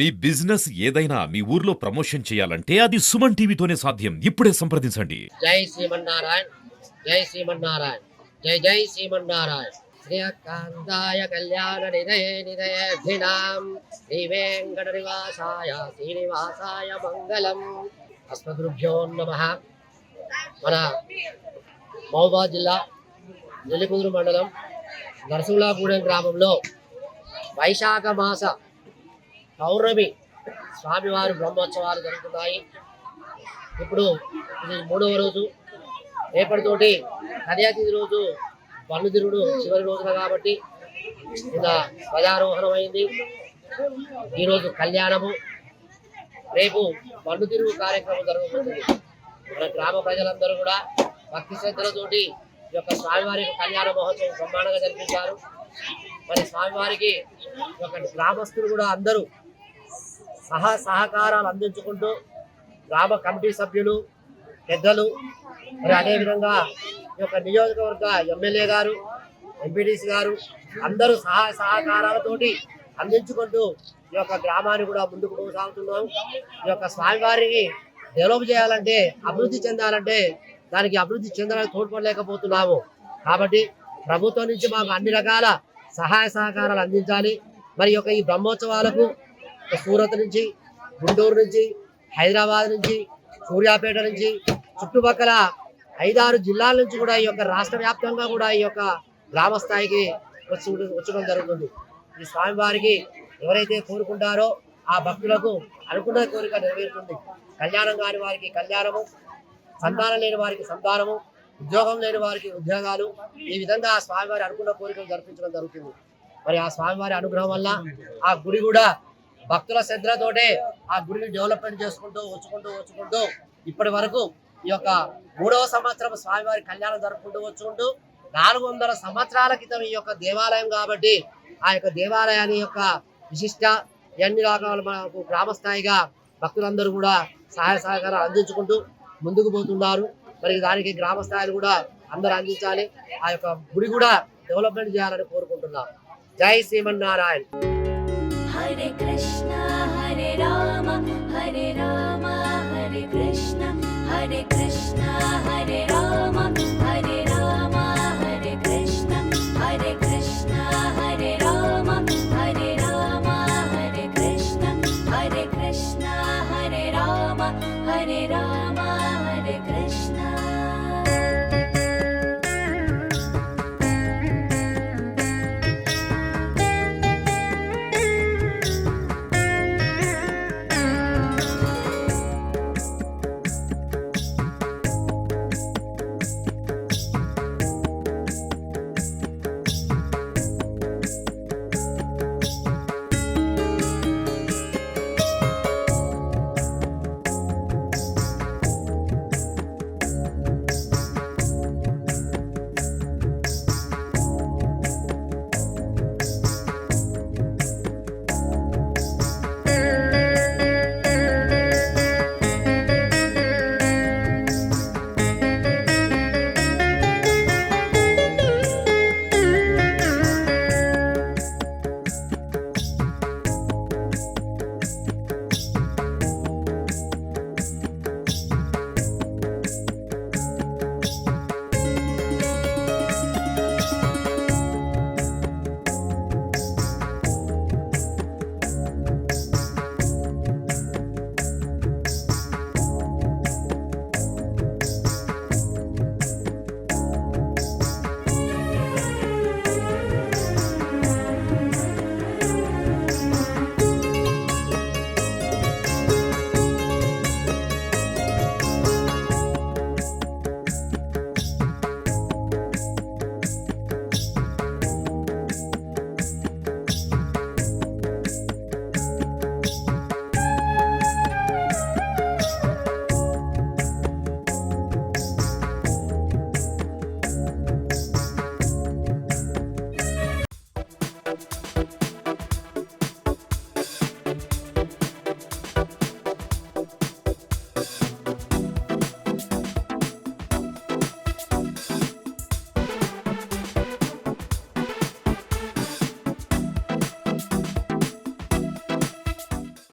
మీ business ఏదైనా మీ ఊర్లో promotion చేయాలంటే అది సుమన్ టీవీతోనే సాధ్యం. ఇప్పుడే సంప్రదించండి. జై శ్రీమన్నారాయణ, జై శ్రీమన్నారాయణ, జై జై శ్రీమన్నారాయణ. శ్రీకాంతాయ కళ్యాణ నిధయేర్ధినాం శ్రీ వెంకట నివాసాయ శ్రీనివాసాయ మంగళం. అస్మద్గురుభ్యో నమః. మన మహబూబాబాద్ జిల్లా నెల్లికుదురు మండలం నరసింహులాగూడెం గ్రామంలో వైశాఖ మాస పౌర్ణమి స్వామివారి బ్రహ్మోత్సవాలు జరుగుతున్నాయి. ఇప్పుడు ఇది 3వ రోజు. రేపటితోటి కన్యాతిథి రోజు బన్నుతిరుడు చివరి రోజున కాబట్టి నిన్న ధ్వజారోహణం అయింది. ఈరోజు కళ్యాణము, రేపు బన్నుతిరుగు కార్యక్రమం జరగబోతుంది. మన గ్రామ ప్రజలందరూ కూడా భక్తి శ్రద్ధలతోటి ఈ యొక్క స్వామివారి కళ్యాణ మహోత్సవం బ్రహ్మాండంగా జరిపించారు. మరి స్వామివారికి ఈ యొక్క గ్రామస్తులు కూడా అందరూ సహకారాలు అందించుకుంటూ గ్రామ కమిటీ సభ్యులు, పెద్దలు, మరి అదేవిధంగా ఈ యొక్క నియోజకవర్గ ఎమ్మెల్యే గారు, ఎంపీటీసీ గారు అందరూ సహకారాలతోటి అందించుకుంటూ ఈ యొక్క గ్రామాన్ని కూడా ముందుకు కొనసాగుతున్నాము. ఈ యొక్క స్వామివారిని డెవలప్ చేయాలంటే, అభివృద్ధి చెందాలంటే దానికి అభివృద్ధి చెందడానికి తోడ్పడలేకపోతున్నాము. కాబట్టి ప్రభుత్వం నుంచి మాకు అన్ని రకాల సహాయ సహకారాలు అందించాలి. మరి యొక్క ఈ బ్రహ్మోత్సవాలకు సూరత్ నుంచి, గుంటూరు నుంచి, హైదరాబాద్ నుంచి, సూర్యాపేట నుంచి, చుట్టుపక్కల 5-6 జిల్లాల నుంచి కూడా ఈ యొక్క రాష్ట్ర వ్యాప్తంగా కూడా ఈ యొక్క గ్రామ స్థాయికి వచ్చడం జరుగుతుంది. ఈ స్వామివారికి ఎవరైతే కోరుకుంటారో ఆ భక్తులకు అనుకున్న కోరిక నెరవేరుతుంది. కళ్యాణం కాని వారికి కళ్యాణము, సంతానం లేని వారికి సంతానము, ఉద్యోగం లేని వారికి ఉద్యోగాలు, ఈ విధంగా ఆ స్వామివారి అనుకున్న కోరికలు జరిపించడం జరుగుతుంది. మరి ఆ స్వామివారి అనుగ్రహం వల్ల ఆ గుడి కూడా భక్తుల శ్రద్ధతోటే ఆ గుడిని డెవలప్మెంట్ చేసుకుంటూ వచ్చుకుంటూ ఇప్పటి వరకు ఈ యొక్క 3వ సంవత్సరం స్వామివారి కళ్యాణం జరుపుకుంటూ 400 సంవత్సరాల క్రితం ఈ యొక్క దేవాలయం కాబట్టి ఆ యొక్క దేవాలయాన్ని యొక్క విశిష్ట ఎన్ని రకాల మనకు గ్రామస్థాయిగా భక్తులందరూ కూడా సహాయ సహకారాలు అందించుకుంటూ ముందుకు పోతున్నారు. మరి దానికి గ్రామ స్థాయిలు కూడా అందరూ అందించాలి. ఆ యొక్క గుడి కూడా డెవలప్మెంట్ చేయాలని కోరుకుంటున్నాం. జై శ్రీమన్నారాయణ. హరే కృష్ణ హరే రామ హరే రామ హరే కృష్ణ హరే కృష్ణ హరే రామ.